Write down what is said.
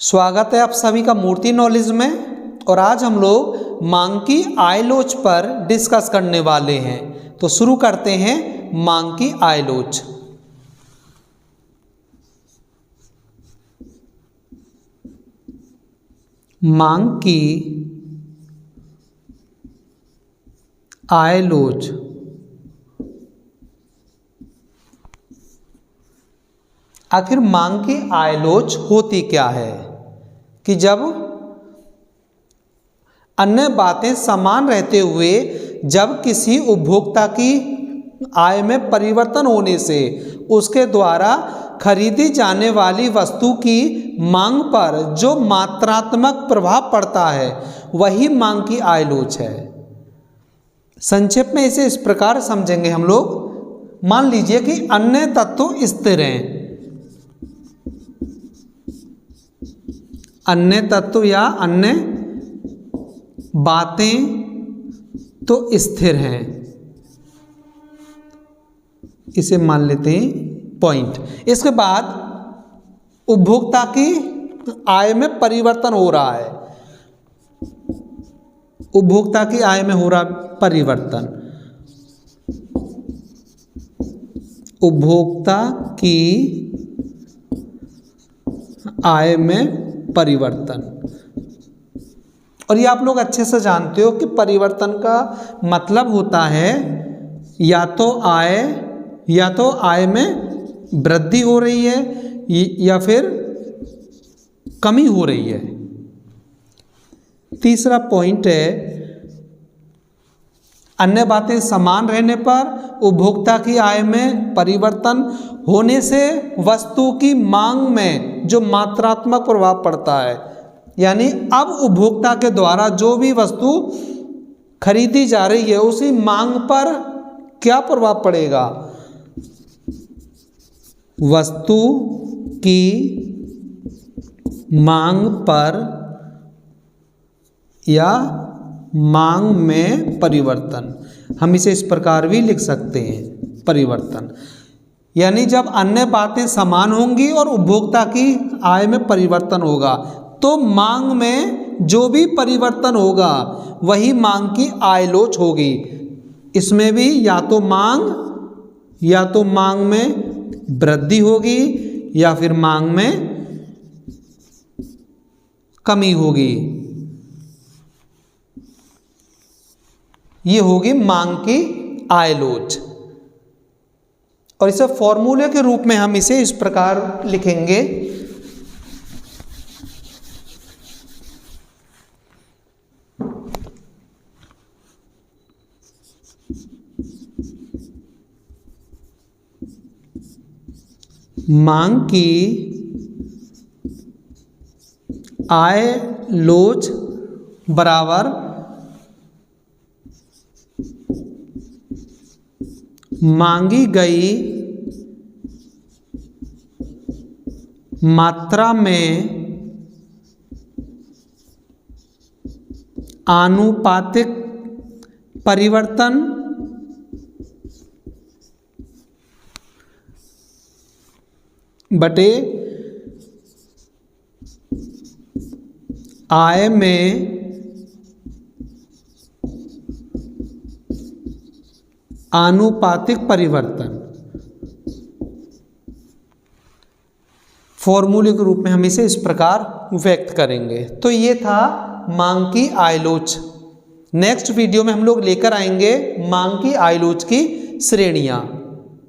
स्वागत है आप सभी का मूर्ति नॉलेज में। और आज हम लोग मांग की आय लोच पर डिस्कस करने वाले हैं। तो शुरू करते हैं मांग की आय लोच। मांग की आय लोच आखिर मांग की आय लोच होती क्या है कि जब अन्य बातें समान रहते हुए जब किसी उपभोक्ता की आय में परिवर्तन होने से उसके द्वारा खरीदी जाने वाली वस्तु की मांग पर जो मात्रात्मक प्रभाव पड़ता है वही मांग की आय लोच है। संक्षेप में इसे इस प्रकार समझेंगे हम लोग। मान लीजिए कि अन्य तत्व स्थिर हैं, अन्य तत्व या अन्य बातें तो स्थिर हैं, इसे मान लेते हैं पॉइंट। इसके बाद उपभोक्ता की आय में परिवर्तन हो रहा है, उपभोक्ता की आय में हो रहा परिवर्तन, उपभोक्ता की आय में परिवर्तन। और ये आप लोग अच्छे से जानते हो कि परिवर्तन का मतलब होता है या तो आय में वृद्धि हो रही है या फिर कमी हो रही है। तीसरा पॉइंट है अन्य बातें समान रहने पर उपभोक्ता की आय में परिवर्तन होने से वस्तु की मांग में जो मात्रात्मक प्रभाव पड़ता है, यानी अब उपभोक्ता के द्वारा जो भी वस्तु खरीदी जा रही है उसी मांग पर क्या प्रभाव पड़ेगा, वस्तु की मांग पर या मांग में परिवर्तन। हम इसे इस प्रकार भी लिख सकते हैं परिवर्तन, यानी जब अन्य बातें समान होंगी और उपभोक्ता की आय में परिवर्तन होगा तो मांग में जो भी परिवर्तन होगा वही मांग की आय लोच होगी। इसमें भी या तो मांग में वृद्धि होगी या फिर मांग में कमी होगी। ये होगी मांग की आय लोच। और इसे फॉर्मूले के रूप में हम इसे इस प्रकार लिखेंगे, मांग की आय लोच बराबर मांगी गई मात्रा में आनुपातिक परिवर्तन बटे आय में आनुपातिक परिवर्तन। फॉर्मूले के रूप में हम इसे इस प्रकार व्यक्त करेंगे। तो ये था मांग की आय लोच। नेक्स्ट वीडियो में हम लोग लेकर आएंगे मांग की आय लोच की श्रेणियां।